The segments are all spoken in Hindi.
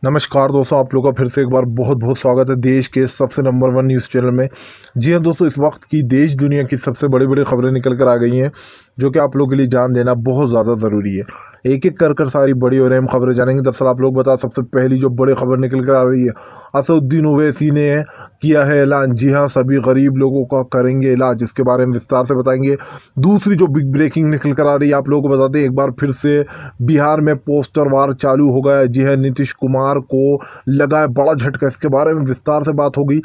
नमस्कार दोस्तों, आप लोगों का फिर से एक बार बहुत बहुत स्वागत है देश के सबसे नंबर 1 न्यूज़ चैनल में। जी हाँ दोस्तों, इस वक्त की देश दुनिया की सबसे बड़ी बड़ी खबरें निकल कर आ गई हैं, जो कि आप लोगों के लिए जान देना बहुत ज़्यादा ज़रूरी है। एक एक कर सारी बड़ी और अहम खबरें जानेंगे। दरअसल आप लोग बता, सबसे पहली जो बड़ी खबर निकल कर आ रही है, असदुद्दीन ओवैसी ने किया है ऐलान। जी हाँ, सभी गरीब लोगों का करेंगे इलाज, इसके बारे में विस्तार से बताएंगे। दूसरी जो बिग ब्रेकिंग निकल कर आ रही है, आप लोगों को बता दें, एक बार फिर से बिहार में पोस्टर वार चालू हो गया है। जी हाँ, नीतीश कुमार को लगा है बड़ा झटका, इसके बारे में विस्तार से बात होगी।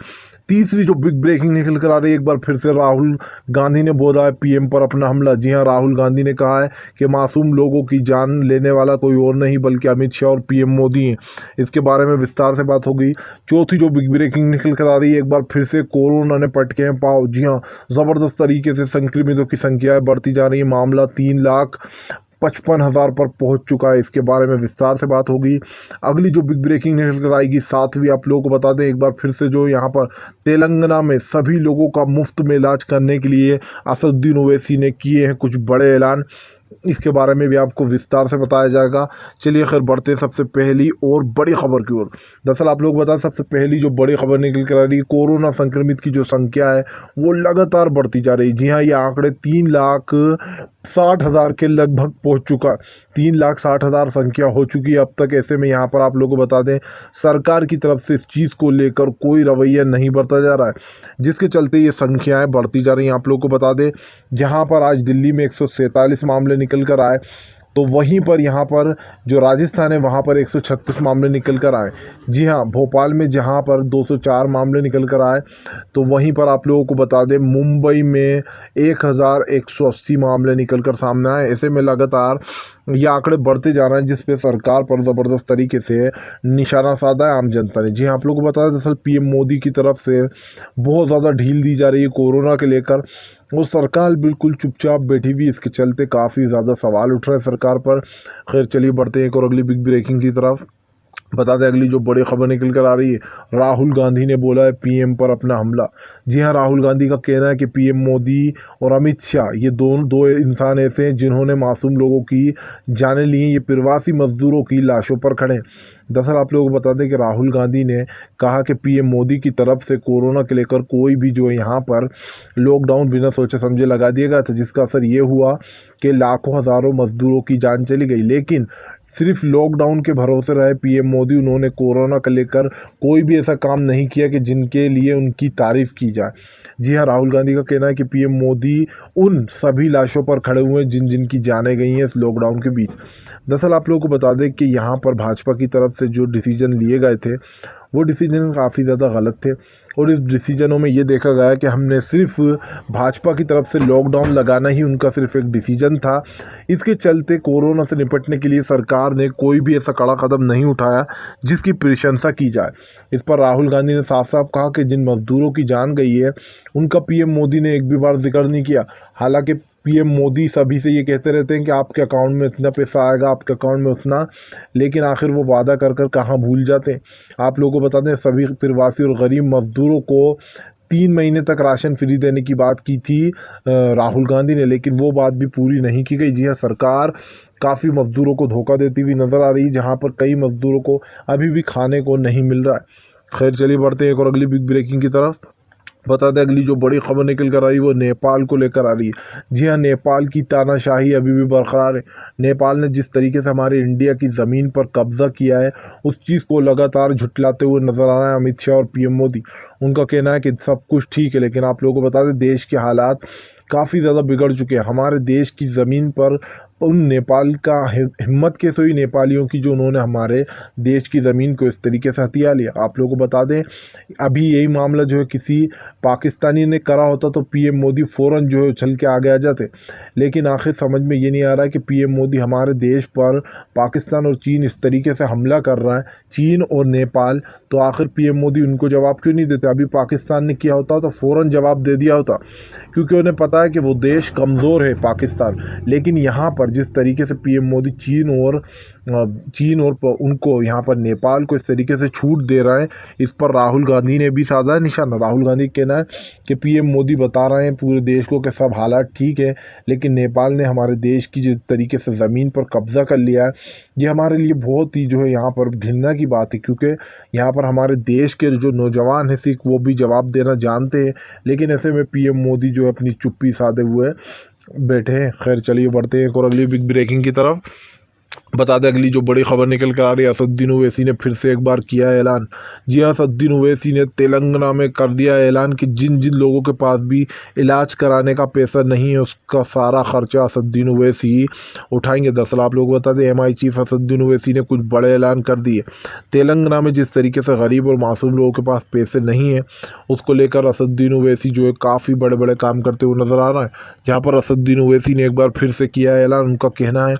तीसरी जो बिग ब्रेकिंग निकल कर आ रही है, एक बार फिर से राहुल गांधी ने बोला है पीएम पर अपना हमला। जी हाँ, राहुल गांधी ने कहा है कि मासूम लोगों की जान लेने वाला कोई और नहीं बल्कि अमित शाह और पीएम मोदी हैं। इसके बारे में विस्तार से बात होगी। चौथी जो बिग ब्रेकिंग निकल कर आ रही है, एक बार फिर से कोरोना ने पटके हैं पाँव। जी हाँ, ज़बरदस्त तरीके से संक्रमितों की संख्या बढ़ती जा रही है। मामला 3,55,000 पर पहुंच चुका है। इसके बारे में विस्तार से बात होगी। अगली जो बिग ब्रेकिंग निकल कर आएगी, सातवीं, आप लोगों को बता दें एक बार फिर से, जो यहाँ पर तेलंगाना में सभी लोगों का मुफ्त में इलाज करने के लिए असदुद्दीन ओवैसी ने किए हैं कुछ बड़े ऐलान। इसके बारे में भी आपको विस्तार से बताया जाएगा। चलिए खैर बढ़ते सबसे पहली और बड़ी खबर की ओर। दरअसल आप लोग बता, सबसे पहली जो बड़ी खबर निकल कर आ रही है, कोरोना संक्रमित की जो संख्या है वो लगातार बढ़ती जा रही है। जी हाँ, ये आंकड़े 3,60,000 के लगभग पहुंच चुका। 3,60,000 संख्या हो चुकी है अब तक। ऐसे में यहाँ पर आप लोगों को बता दें, सरकार की तरफ से इस चीज़ को लेकर कोई रवैया नहीं बरता जा रहा है, जिसके चलते ये संख्याएं बढ़ती जा रही हैं। आप लोगों को बता दें, जहाँ पर आज दिल्ली में 147 मामले निकल कर आए, तो वहीं पर यहाँ पर जो राजस्थान है वहाँ पर 136 मामले निकल कर आए। जी हाँ, भोपाल में जहाँ पर 204 मामले निकल कर आए, तो वहीं पर आप लोगों को बता दें मुंबई में 1,180 मामले निकल कर सामने आए। ऐसे में लगातार ये आंकड़े बढ़ते जा रहे हैं, जिस पे सरकार पर ज़बरदस्त तरीके से निशाना साधा है आम जनता ने। जी हाँ, आप लोगों को बता दें, दरअसल पीएम मोदी की तरफ से बहुत ज़्यादा ढील दी जा रही है कोरोना के लेकर। वो सरकार बिल्कुल चुपचाप बैठी हुई, इसके चलते काफ़ी ज़्यादा सवाल उठ रहे हैं सरकार पर। खैर चलिए बढ़ते हैं एक और अगली बिग ब्रेकिंग की तरफ। बता दें अगली जो बड़ी खबर निकल कर आ रही है, राहुल गांधी ने बोला है पीएम पर अपना हमला। जी हाँ, राहुल गांधी का कहना है कि पीएम मोदी और अमित शाह, ये दो इंसान ऐसे हैं जिन्होंने मासूम लोगों की जानें ली हैं। ये प्रवासी मजदूरों की लाशों पर खड़े हैं। दरअसल आप लोगों को बता दें कि राहुल गांधी ने कहा कि पीएम मोदी की तरफ से कोरोना के लेकर कोई भी जो यहाँ पर लॉकडाउन बिना सोचे समझे लगा दिया गया था, जिसका असर ये हुआ कि लाखों हज़ारों मजदूरों की जान चली गई। लेकिन सिर्फ लॉकडाउन के भरोसे रहे पीएम मोदी, उन्होंने कोरोना को लेकर कोई भी ऐसा काम नहीं किया कि जिनके लिए उनकी तारीफ की जाए। जी हाँ, राहुल गांधी का कहना है कि पीएम मोदी उन सभी लाशों पर खड़े हुए हैं जिनकी जानें गई हैं इस लॉकडाउन के बीच। दरअसल आप लोगों को बता दें कि यहाँ पर भाजपा की तरफ से जो डिसीजन लिए गए थे, वो डिसीजन काफ़ी ज़्यादा गलत थे। और इस डिसीजनों में ये देखा गया कि हमने सिर्फ भाजपा की तरफ से लॉकडाउन लगाना ही उनका सिर्फ एक डिसीजन था। इसके चलते कोरोना से निपटने के लिए सरकार ने कोई भी ऐसा कड़ा कदम नहीं उठाया जिसकी प्रशंसा की जाए। इस पर राहुल गांधी ने साफ साफ कहा कि जिन मजदूरों की जान गई है उनका पीएम मोदी ने एक भी बार जिक्र नहीं किया। हालांकि पीएम मोदी सभी से ये कहते रहते हैं कि आपके अकाउंट में इतना पैसा आएगा, आपके अकाउंट में उतना, लेकिन आखिर वो वादा कर कर कहाँ भूल जाते हैं। आप लोगों को बता दें, सभी प्रवासी और गरीब मजदूरों को 3 महीने तक राशन फ्री देने की बात की थी राहुल गांधी ने, लेकिन वो बात भी पूरी नहीं की गई। जी हाँ, सरकार काफ़ी मजदूरों को धोखा देती हुई नज़र आ रही है, जहाँ पर कई मजदूरों को अभी भी खाने को नहीं मिल रहा है। खैर चलिए बढ़ते हैं एक और अगली बिग ब्रेकिंग की तरफ। बता दें अगली जो बड़ी खबर निकल कर आ रही है वो नेपाल को लेकर आ रही है। जी हाँ, नेपाल की तानाशाही अभी भी बरकरार है। नेपाल ने जिस तरीके से हमारे इंडिया की ज़मीन पर कब्जा किया है, उस चीज़ को लगातार झुटलाते हुए नजर आ रहा है अमित शाह और पीएम मोदी। उनका कहना है कि सब कुछ ठीक है, लेकिन आप लोगों को बता दें देश के हालात काफ़ी ज़्यादा बिगड़ चुके हैं। हमारे देश की ज़मीन पर उन नेपाल का हिम्मत कैसे हुई नेपालियों की, जो उन्होंने हमारे देश की ज़मीन को इस तरीके से हथिया लिया। आप लोगों को बता दें, अभी यही मामला जो है किसी पाकिस्तानी ने करा होता तो पीएम मोदी फ़ौरन जो है उछल के आगे आ जाते। लेकिन आखिर समझ में ये नहीं आ रहा है कि पीएम मोदी हमारे देश पर पाकिस्तान और चीन इस तरीके से हमला कर रहा है, चीन और नेपाल, तो आखिर पीएम मोदी उनको जवाब क्यों नहीं देते। अभी पाकिस्तान ने किया होता तो फ़ौरन जवाब दे दिया होता, क्योंकि उन्हें पता है कि वो देश कमज़ोर है पाकिस्तान। लेकिन यहाँ पर जिस तरीके से पीएम मोदी चीन और उनको यहाँ पर नेपाल को इस तरीके से छूट दे रहा है, इस पर राहुल गांधी ने भी साधा निशाना। राहुल गांधी कहना है कि पीएम मोदी बता रहे हैं पूरे देश को कि सब हालात ठीक है, लेकिन नेपाल ने हमारे देश की जिस तरीके से ज़मीन पर कब्जा कर लिया है, ये हमारे लिए बहुत ही जो है यहाँ पर घृणा की बात है, क्योंकि यहाँ पर हमारे देश के जो नौजवान हैं सिख, वो भी जवाब देना जानते हैं, लेकिन ऐसे में पीएम मोदी जो है अपनी चुप्पी साधे हुए बैठे हैं। खैर चलिए बढ़ते हैं और अगली बिग ब्रेकिंग की तरफ। बता दें अगली जो बड़ी खबर निकल कर आ रही है, असदुद्दीन ओवैसी ने फिर से एक बार किया है ऐलान। जी हाँ, असदुद्दीन ओवैसी ने तेलंगाना में कर दिया है ऐलान कि जिन जिन लोगों के पास भी इलाज कराने का पैसा नहीं है, उसका सारा खर्चा असदुद्दीन ओवैसी उठाएंगे। दरअसल आप लोग बता दें, एमआई चीफ असदुद्दीन ओवैसी ने कुछ बड़े ऐलान कर दिए। तेलंगाना में जिस तरीके से गरीब और मासूम लोगों के पास पैसे नहीं है, उसको लेकर असदुद्दीन ओवैसी जो है काफ़ी बड़े बड़े काम करते हुए नजर आ रहा है। जहाँ पर असदुद्दीन ओवैसी ने एक बार फिर से किया है ऐलान। उनका कहना है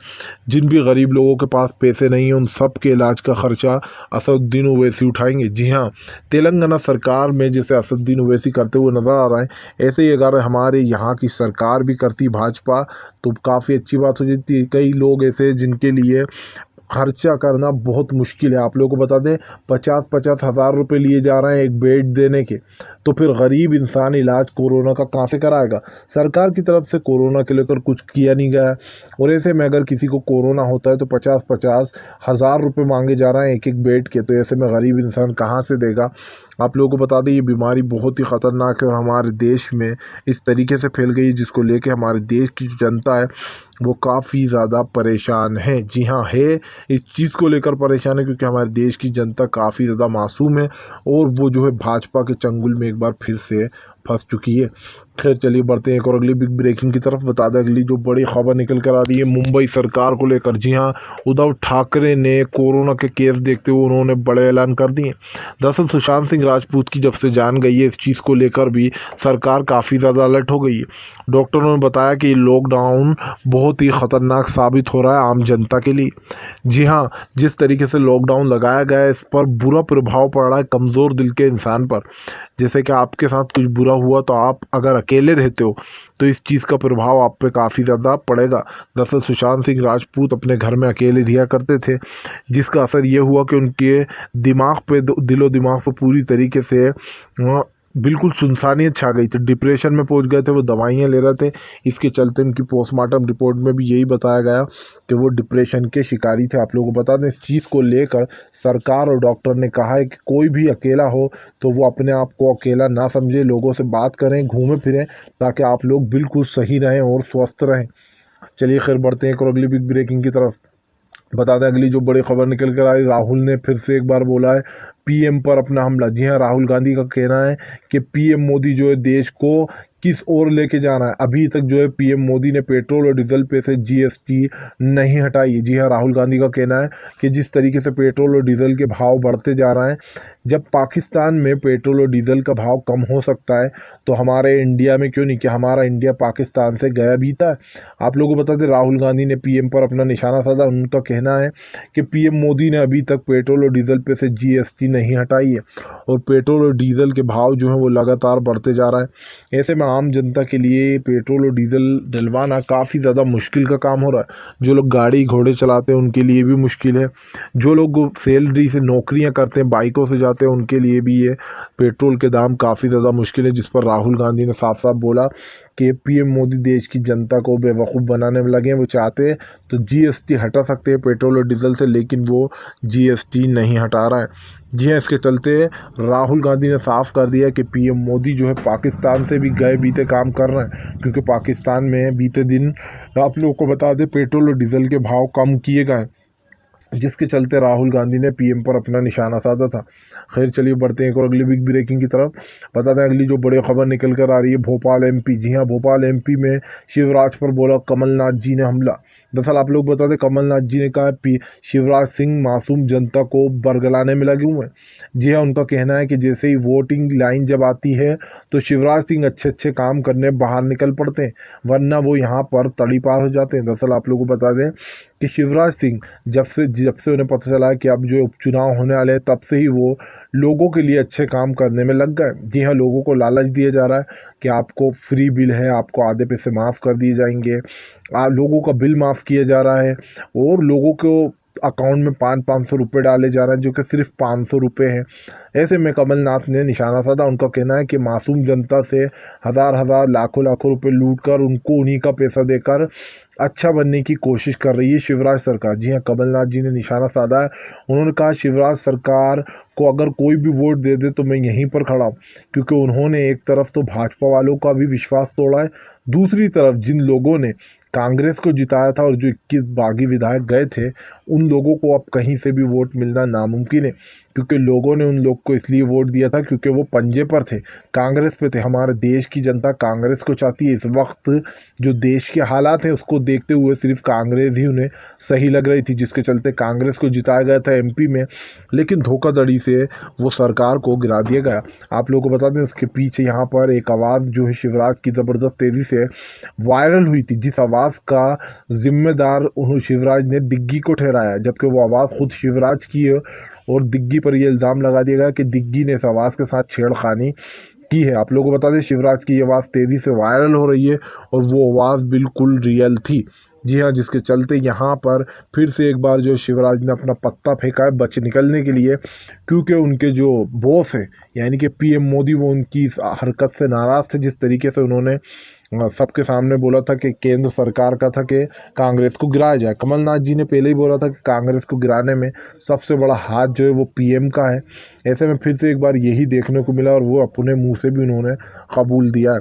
जिन भी गरीब लोगों के पास पैसे नहीं है, उन सब के इलाज का खर्चा असदुद्दीन ओवैसी उठाएंगे। जी हाँ, तेलंगाना सरकार में जैसे असदुद्दीन ओवैसी करते हुए नजर आ रहा है, ऐसे ही अगर हमारे यहाँ की सरकार भी करती भाजपा तो काफ़ी अच्छी बात हो जाती है। कई लोग ऐसे जिनके लिए खर्चा करना बहुत मुश्किल है। आप लोगों को बता दें 50-50 हज़ार रुपये लिए जा रहे हैं एक बेड देने के, तो फिर गरीब इंसान इलाज कोरोना का कहाँ से कराएगा। सरकार की तरफ से कोरोना के लेकर कुछ किया नहीं गया है, और ऐसे में अगर किसी को कोरोना होता है तो 50-50 हज़ार रुपये मांगे जा रहे हैं एक एक बेड के, तो ऐसे में गरीब इंसान कहाँ से देगा। आप लोगों को बता दें ये बीमारी बहुत ही ख़तरनाक है और हमारे देश में इस तरीके से फैल गई है, जिसको लेके हमारे देश की जो जनता है वो काफ़ी ज़्यादा परेशान है। जी हाँ, है इस चीज़ को लेकर परेशान है, क्योंकि हमारे देश की जनता काफ़ी ज़्यादा मासूम है और वो जो है भाजपा के चंगुल में एक बार फिर से फंस चुकी है। खैर चलिए बढ़ते हैं एक और अगली बिग ब्रेकिंग की तरफ। बता दें अगली जो बड़ी खबर निकल कर आ रही है मुंबई सरकार को लेकर। जी हाँ, उद्धव ठाकरे ने कोरोना के केस देखते हुए उन्होंने बड़े ऐलान कर दिए। दरअसल सुशांत सिंह राजपूत की जब से जान गई है, इस चीज़ को लेकर भी सरकार काफ़ी ज़्यादा अलर्ट हो गई है। डॉक्टरों ने बताया कि लॉकडाउन बहुत ही ख़तरनाक साबित हो रहा है आम जनता के लिए। जी हाँ, जिस तरीके से लॉकडाउन लगाया गया है, इस पर बुरा प्रभाव पड़ रहा है कमज़ोर दिल के इंसान पर। जैसे कि आपके साथ कुछ बुरा हुआ तो आप अगर अकेले रहते हो तो इस चीज़ का प्रभाव आप पे काफ़ी ज़्यादा पड़ेगा। दरअसल सुशांत सिंह राजपूत अपने घर में अकेले रिहा करते थे, जिसका असर ये हुआ कि उनके दिमाग पे, दिलो दिमाग पे पूरी तरीके से बिल्कुल सुनसानियत छा गई थी। डिप्रेशन में पहुंच गए थे, वो दवाइयाँ ले रहे थे। इसके चलते उनकी पोस्टमार्टम रिपोर्ट में भी यही बताया गया कि वो डिप्रेशन के शिकारी थे। आप लोगों को बता दें इस चीज़ को लेकर सरकार और डॉक्टर ने कहा है कि कोई भी अकेला हो तो वो अपने आप को अकेला ना समझे, लोगों से बात करें, घूमें फिरें, ताकि आप लोग बिल्कुल सही रहें और स्वस्थ रहें। चलिए खैर बढ़ते हैं और अगली बिग ब्रेकिंग की तरफ। बता दें अगली जो बड़ी खबर निकल कर आई, राहुल ने फिर से एक बार बोला है पीएम पर अपना हमला। जी हाँ, राहुल गांधी का कहना है कि पीएम मोदी जो है देश को किस ओर लेके जाना है। अभी तक जो है पीएम मोदी ने पेट्रोल और डीजल पे से जीएसटी नहीं हटाई है। जी हाँ, राहुल गांधी का कहना है कि जिस तरीके से पेट्रोल और डीजल के भाव बढ़ते जा रहे हैं, जब पाकिस्तान में पेट्रोल और डीजल का भाव कम हो सकता है तो हमारे इंडिया में क्यों नहीं, कि हमारा इंडिया पाकिस्तान से गया बीता है। आप लोगों को बता दें राहुल गांधी ने पीएम पर अपना निशाना साधा। उनका कहना है कि पीएम मोदी ने अभी तक पेट्रोल और डीजल पे से जीएसटी नहीं हटाई है और पेट्रोल और डीजल के भाव जो हैं वो लगातार बढ़ते जा रहा है। ऐसे में आम जनता के लिए पेट्रोल और डीजल डलवाना काफ़ी ज़्यादा मुश्किल का काम हो रहा है। जो लोग गाड़ी घोड़े चलाते हैं उनके लिए भी मुश्किल है, जो लोग सैलरी से नौकरियां करते हैं, बाइकों से जाते हैं, उनके लिए भी ये पेट्रोल के दाम काफ़ी ज़्यादा मुश्किल है। जिस पर राहुल गांधी ने साफ साफ बोला कि पीएम मोदी देश की जनता को बेवकूफ़ बनाने में लगे हैं। वो चाहते हैं तो जीएसटी हटा सकते हैं पेट्रोल और डीजल से, लेकिन वो जीएसटी नहीं हटा रहा है। जी हाँ, इसके चलते राहुल गांधी ने साफ कर दिया कि पीएम मोदी जो है पाकिस्तान से भी गए बीते काम कर रहे हैं, क्योंकि पाकिस्तान में बीते दिन आप लोगों को बता दें पेट्रोल और डीजल के भाव कम किए गए, जिसके चलते राहुल गांधी ने पीएम पर अपना निशाना साधा था। खैर चलिए बढ़ते हैं और अगली बिग ब्रेकिंग की तरफ। बता दें अगली जो बड़ी खबर निकल कर आ रही है भोपाल एमपी। जी हाँ, भोपाल एमपी में शिवराज पर बोला कमलनाथ जी ने हमला। दरअसल आप लोग बता दें कमलनाथ जी ने कहा शिवराज सिंह मासूम जनता को बरगलाने में लगे हुए हैं। जी हाँ, उनका कहना है कि जैसे ही वोटिंग लाइन जब आती है तो शिवराज सिंह अच्छे अच्छे काम करने बाहर निकल पड़ते हैं, वरना वो यहाँ पर तड़ीपार हो जाते हैं। दरअसल आप लोगों को बता दें कि शिवराज सिंह जब से उन्हें पता चला कि अब जो उपचुनाव होने वाले हैं, तब से ही वो लोगों के लिए अच्छे काम करने में लग गए। जी हाँ, लोगों को लालच दिया जा रहा है कि आपको फ्री बिल है, आपको आधे पैसे माफ़ कर दिए जाएंगे, लोगों का बिल माफ़ किया जा रहा है और लोगों को अकाउंट में 500 रुपये डाले जा रहे हैं, जो कि सिर्फ 500 रुपये हैं। ऐसे में कमलनाथ ने निशाना साधा। उनका कहना है कि मासूम जनता से हज़ार हज़ार लाखों लाखों रुपए लूट कर उनको उन्हीं का पैसा देकर अच्छा बनने की कोशिश कर रही है शिवराज सरकार। जी हाँ, कमलनाथ जी ने निशाना साधा है। उन्होंने कहा शिवराज सरकार को अगर कोई भी वोट दे दे तो मैं यहीं पर खड़ा हूँ, क्योंकि उन्होंने एक तरफ तो भाजपा वालों का भी विश्वास तोड़ा है, दूसरी तरफ जिन लोगों ने कांग्रेस को जिताया था और जो 21 बागी विधायक गए थे, उन लोगों को अब कहीं से भी वोट मिलना नामुमकिन है, क्योंकि लोगों ने उन लोग को इसलिए वोट दिया था क्योंकि वो पंजे पर थे, कांग्रेस पे थे। हमारे देश की जनता कांग्रेस को चाहती है। इस वक्त जो देश के हालात हैं उसको देखते हुए सिर्फ कांग्रेस ही उन्हें सही लग रही थी, जिसके चलते कांग्रेस को जिताया गया था एमपी में, लेकिन धोखाधड़ी से वो सरकार को गिरा दिया गया। आप लोगों को बता दें, उसके पीछे यहाँ पर एक आवाज़ जो है शिवराज की ज़बरदस्त तेज़ी से वायरल हुई थी, जिस आवाज़ का जिम्मेदार उन्होंने शिवराज ने दिग्गी को ठहराया, जबकि वो आवाज़ खुद शिवराज की है और दिग्गी पर यह इल्ज़ाम लगा दिया गया कि दिग्गी ने इस आवाज़ के साथ छेड़खानी की है। आप लोगों को बता दें, शिवराज की आवाज़ तेज़ी से वायरल हो रही है और वो आवाज़ बिल्कुल रियल थी। जी हाँ, जिसके चलते यहाँ पर फिर से एक बार जो शिवराज ने अपना पत्ता फेंका है बच निकलने के लिए, क्योंकि उनके जो बॉस हैं यानी कि पीएम मोदी, वो उनकी इस हरकत से नाराज़ थे, जिस तरीके से उन्होंने सबके सामने बोला था कि केंद्र सरकार का था कि कांग्रेस को गिराया जाए। कमलनाथ जी ने पहले ही बोला था कि कांग्रेस को गिराने में सबसे बड़ा हाथ जो है वो पीएम का है। ऐसे में फिर से एक बार यही देखने को मिला और वो अपने मुंह से भी उन्होंने कबूल दिया है।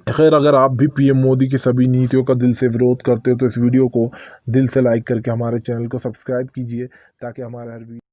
खैर, अगर आप भी पीएम मोदी की सभी नीतियों का दिल से विरोध करते हो तो इस वीडियो को दिल से लाइक करके हमारे चैनल को सब्सक्राइब कीजिए, ताकि हमारे हर वीडियो